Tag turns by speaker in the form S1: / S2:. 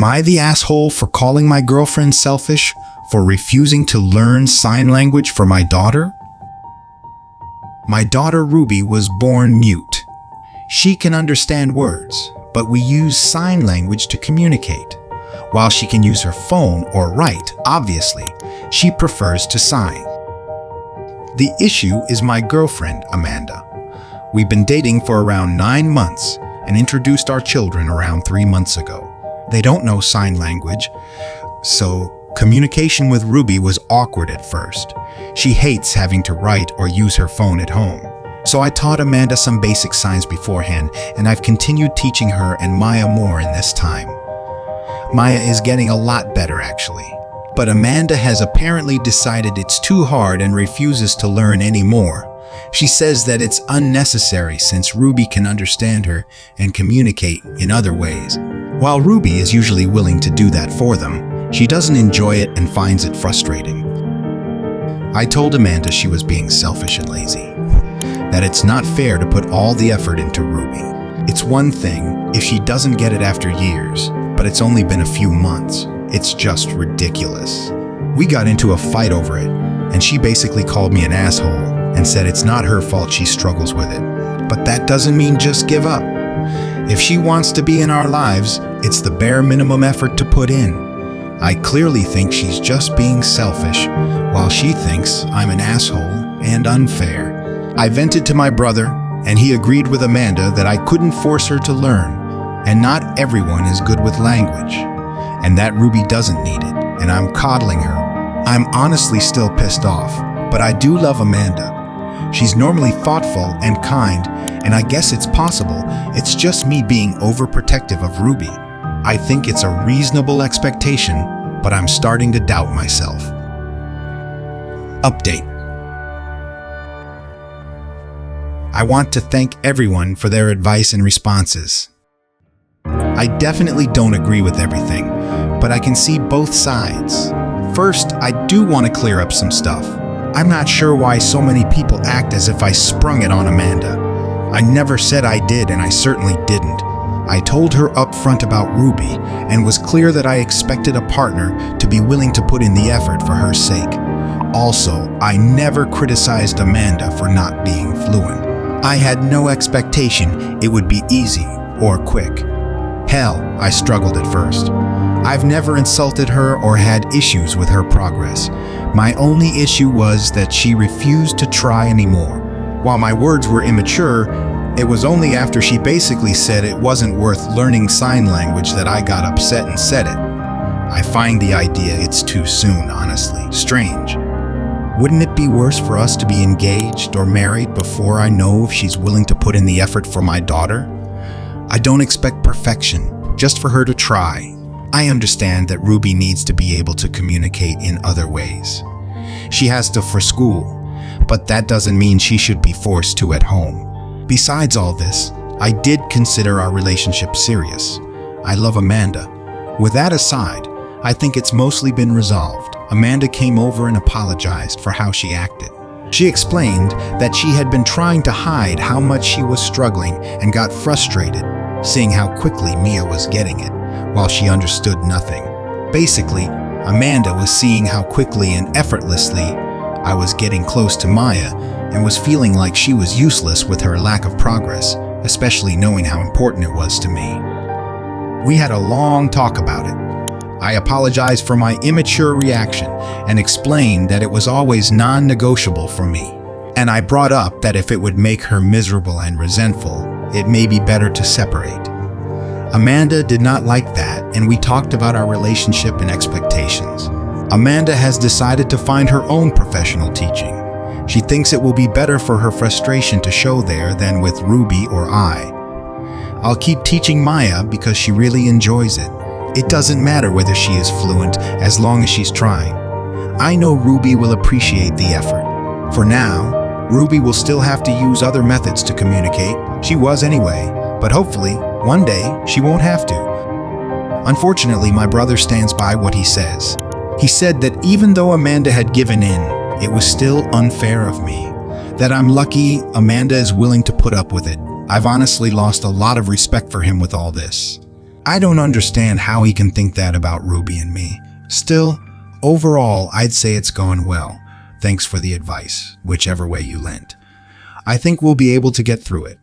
S1: Am I the asshole for calling my girlfriend selfish, for refusing to learn sign language for my daughter? My daughter Ruby was born mute. She can understand words, but we use sign language to communicate. While she can use her phone or write, obviously, she prefers to sign. The issue is my girlfriend, Amanda. We've been dating for around 9 months and introduced our children around 3 months ago. They don't know sign language, so communication with Ruby was awkward at first. She hates having to write or use her phone at home. So I taught Amanda some basic signs beforehand, and I've continued teaching her and Maya more in this time. Maya is getting a lot better, actually. But Amanda has apparently decided it's too hard and refuses to learn anymore. She says that it's unnecessary since Ruby can understand her and communicate in other ways. While Ruby is usually willing to do that for them, she doesn't enjoy it and finds it frustrating. I told Amanda she was being selfish and lazy, that it's not fair to put all the effort into Ruby. It's one thing if she doesn't get it after years, but it's only been a few months. It's just ridiculous. We got into a fight over it, and she basically called me an asshole and said it's not her fault she struggles with it. But that doesn't mean just give up. If she wants to be in our lives, it's the bare minimum effort to put in. I clearly think she's just being selfish, while she thinks I'm an asshole and unfair. I vented to my brother, and he agreed with Amanda that I couldn't force her to learn, and not everyone is good with language, and that Ruby doesn't need it, and I'm coddling her. I'm honestly still pissed off, but I do love Amanda. She's normally thoughtful and kind, and I guess it's possible it's just me being overprotective of Ruby. I think it's a reasonable expectation, but I'm starting to doubt myself. Update. I want to thank everyone for their advice and responses. I definitely don't agree with everything, but I can see both sides. First, I do want to clear up some stuff. I'm not sure why so many people act as if I sprung it on Amanda. I never said I did, and I certainly didn't. I told her up front about Ruby and was clear that I expected a partner to be willing to put in the effort for her sake. Also, I never criticized Amanda for not being fluent. I had no expectation it would be easy or quick. Hell, I struggled at first. I've never insulted her or had issues with her progress. My only issue was that she refused to try anymore. While my words were immature, it was only after she basically said it wasn't worth learning sign language that I got upset and said it. I find the idea it's too soon, honestly. Strange. Wouldn't it be worse for us to be engaged or married before I know if she's willing to put in the effort for my daughter? I don't expect perfection, just for her to try. I understand that Ruby needs to be able to communicate in other ways. She has to for school, but that doesn't mean she should be forced to at home. Besides all this, I did consider our relationship serious. I love Amanda. With that aside, I think it's mostly been resolved. Amanda came over and apologized for how she acted. She explained that she had been trying to hide how much she was struggling and got frustrated, seeing how quickly Mia was getting it, while she understood nothing. Basically, Amanda was seeing how quickly and effortlessly I was getting close to Maya and was feeling like she was useless with her lack of progress, especially knowing how important it was to me. We had a long talk about it. I apologized for my immature reaction and explained that it was always non-negotiable for me. And I brought up that if it would make her miserable and resentful, it may be better to separate. Amanda did not like that, and we talked about our relationship and expectations. Amanda has decided to find her own professional teaching. She thinks it will be better for her frustration to show there than with Ruby or I. I'll keep teaching Maya because she really enjoys it. It doesn't matter whether she is fluent as long as she's trying. I know Ruby will appreciate the effort. For now, Ruby will still have to use other methods to communicate. She was anyway, but hopefully, one day, she won't have to. Unfortunately, my brother stands by what he says. He said that even though Amanda had given in, it was still unfair of me. That I'm lucky Amanda is willing to put up with it. I've honestly lost a lot of respect for him with all this. I don't understand how he can think that about Ruby and me. Still, overall, I'd say it's gone well. Thanks for the advice, whichever way you lent. I think we'll be able to get through it.